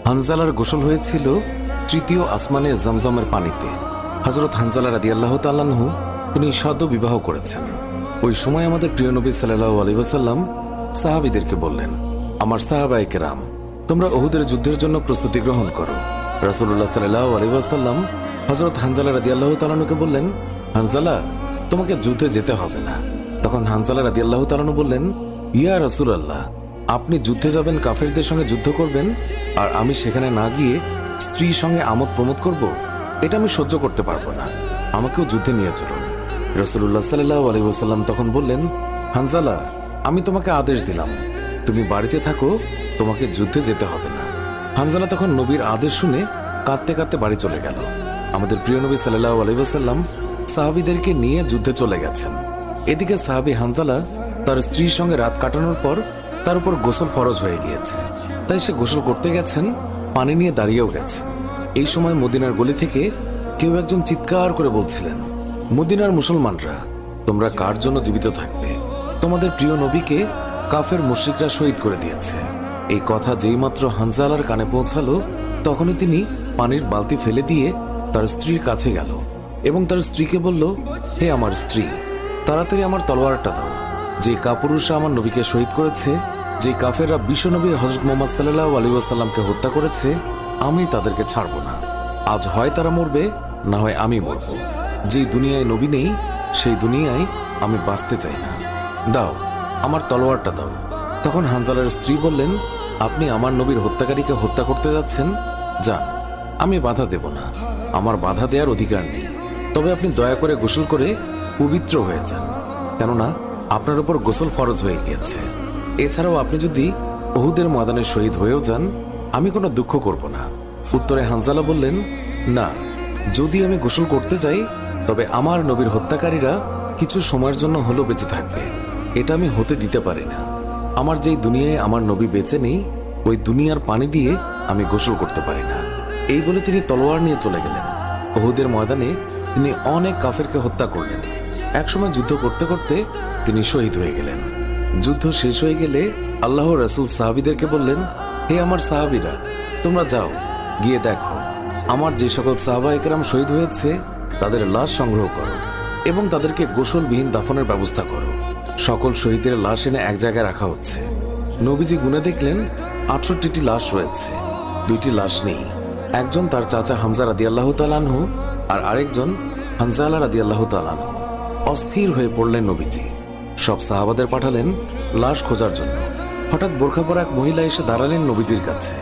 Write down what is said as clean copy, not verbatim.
হানজালার গোসল হয়েছিল তৃতীয় আসমানে জমজমের পানিতে। হযরত হানজালা রাদিয়াল্লাহু তাআলা আনহু তিনি সদ্য বিবাহ করেছেন। ওই সময় আমাদের প্রিয় নবী সাল্লাল্লাহু আলাইহি ওয়াসাল্লাম সাহাবীদেরকে বললেন, আমার সাহাবায়ে কেরাম, তোমরা উহুদের যুদ্ধের জন্য প্রস্তুতি গ্রহণ করো। রাসূলুল্লাহ সাল্লাল্লাহু আলাইহি ওয়াসাল্লাম হযরত হানজালা রাদিয়াল্লাহু তাআলা আনহুকে বললেন, হানজালা, তোমাকে যুদ্ধে যেতে হবে না। তখন হানজালা রাদিয়াল্লাহু তাআলা আনহু বললেন, ইয়া রাসূলুল্লাহ, আপনি যুদ্ধে যাবেন, কাফেরদের সঙ্গে যুদ্ধ করবেন, আর আমি সেখানে না গিয়ে স্ত্রীর সঙ্গে আমোদ প্রমোদ করব? এটা আমি সহ্য করতে পারবো না, আমাকেও যুদ্ধে নিয়ে চলুন। রাসূলুল্লাহ সাল্লাল্লাহু আলাইহি ওয়াসাল্লাম তখন বললেন, হানজালা, আমি তোমাকে আদেশ দিলাম, তুমি বাড়িতে থাকো, তোমাকে যুদ্ধে যেতে হবে না। হানজালা তখন নবীর আদেশ শুনে কাঁদতে কাঁদতে বাড়ি চলে গেল। আমাদের প্রিয় নবী সাল্লাল্লাহু আলাইহি ওয়াসাল্লাম সাহাবীদেরকে নিয়ে যুদ্ধে চলে গেছেন। এদিকে সাহাবী হানজালা তার স্ত্রীর সঙ্গে রাত কাটানোর পর তার উপর গোসল ফরজ হয়ে গিয়েছে, তাই সে গোসল করতে গেছেন, পানি নিয়ে দাঁড়িয়েও গেছেন। এই সময় মদিনার গলি থেকে কেউ একজন চিৎকার করে বলছিলেন, মদিনার মুসলমানরা, তোমরা কার জন্য জীবিত থাকবে? তোমাদের প্রিয় নবীকে কাফের মুশরিকরা শহীদ করে দিয়েছে। এই কথা যেই মাত্র হানজালার কানে পৌঁছালো, তখনই তিনি পানির বালতি ফেলে দিয়ে তার স্ত্রীর কাছে গেল এবং তার স্ত্রীকে বলল, হে আমার স্ত্রী, তাড়াতাড়ি আমার তলোয়ারটা দাও। যে কাপুরুষরা আমার নবীকে শহীদ করেছে, যে কাফেররা বিশ্বনবী হযরত মুহাম্মদ সাল্লাল্লাহু আলাইহি ওয়াসাল্লামকে হত্যা করেছে, আমি তাদেরকে ছাড়ব না। আজ হয় তারা মরবে, না হয় আমি মরব। যেই দুনিয়ায় নবী নেই, সেই দুনিয়ায় আমি বাঁচতে চাই না। দাও, আমার তলোয়ারটা দাও। তখন হানজালার স্ত্রী বললেন, আপনি আমার নবীর হত্যাকারীকে হত্যা করতে যাচ্ছেন? যান, আমি বাধা দেব না, আমার বাধা দেওয়ার অধিকার নেই। তবে আপনি দয়া করে গোসল করে পবিত্র হয়ে যান, কেননা আপনার উপর গোসল ফরজ হয়ে গিয়েছে। এছাড়াও আপনি যদি উহুদের ময়দানে শহীদ হয়েও যান, আমি কোনো দুঃখ করব না। উত্তরে হানজালা বললেন, না, যদি আমি গোসল করতে যাই, তবে আমার নবীর হত্যাকারীরা কিছু সময়ের জন্য হলেও বেঁচে থাকবে, এটা আমি হতে দিতে পারি না। আমার যেই দুনিয়ায় আমার নবী বেঁচে নেই, ওই দুনিয়ার পানি দিয়ে আমি গোসল করতে পারি না। এই বলে তিনি তলোয়ার নিয়ে চলে গেলেন। উহুদের ময়দানে তিনি অনেক কাফেরকে হত্যা করলেন। একসময় যুদ্ধ করতে করতে তিনি শহীদ হয়ে গেলেন। যুদ্ধ শেষ হয়ে গেলে আল্লাহর রাসূল সাহাবীদেরকে বললেন, হে আমার সাহাবীরা, তোমরা যাও, গিয়ে দেখো আমার যে সকল সাহাবায়ে কেরাম শহীদ হয়েছে তাদের লাশ সংগ্রহ করো এবং তাদেরকে গোসলবিহীন দাফনের ব্যবস্থা করো। সকল শহীদের লাশ এনে এক জায়গায় রাখা হচ্ছে। নবীজি গুনে দেখলেন ৬৮টি লাশ রয়েছে, ২টি লাশ নেই। একজন তার চাচা হামজা রাদিয়াল্লাহু তাআলা আনহু, আর আরেকজন হানজালা রাদিয়াল্লাহু তাআলা আনহু। অস্থির হয়ে পড়লেন নবীজি। সব সাহাবাদের পাঠালেন লাশ খোঁজার জন্য। হঠাৎ বোরখা পরা এক মহিলা এসে দাঁড়ালেন নবীজির কাছে।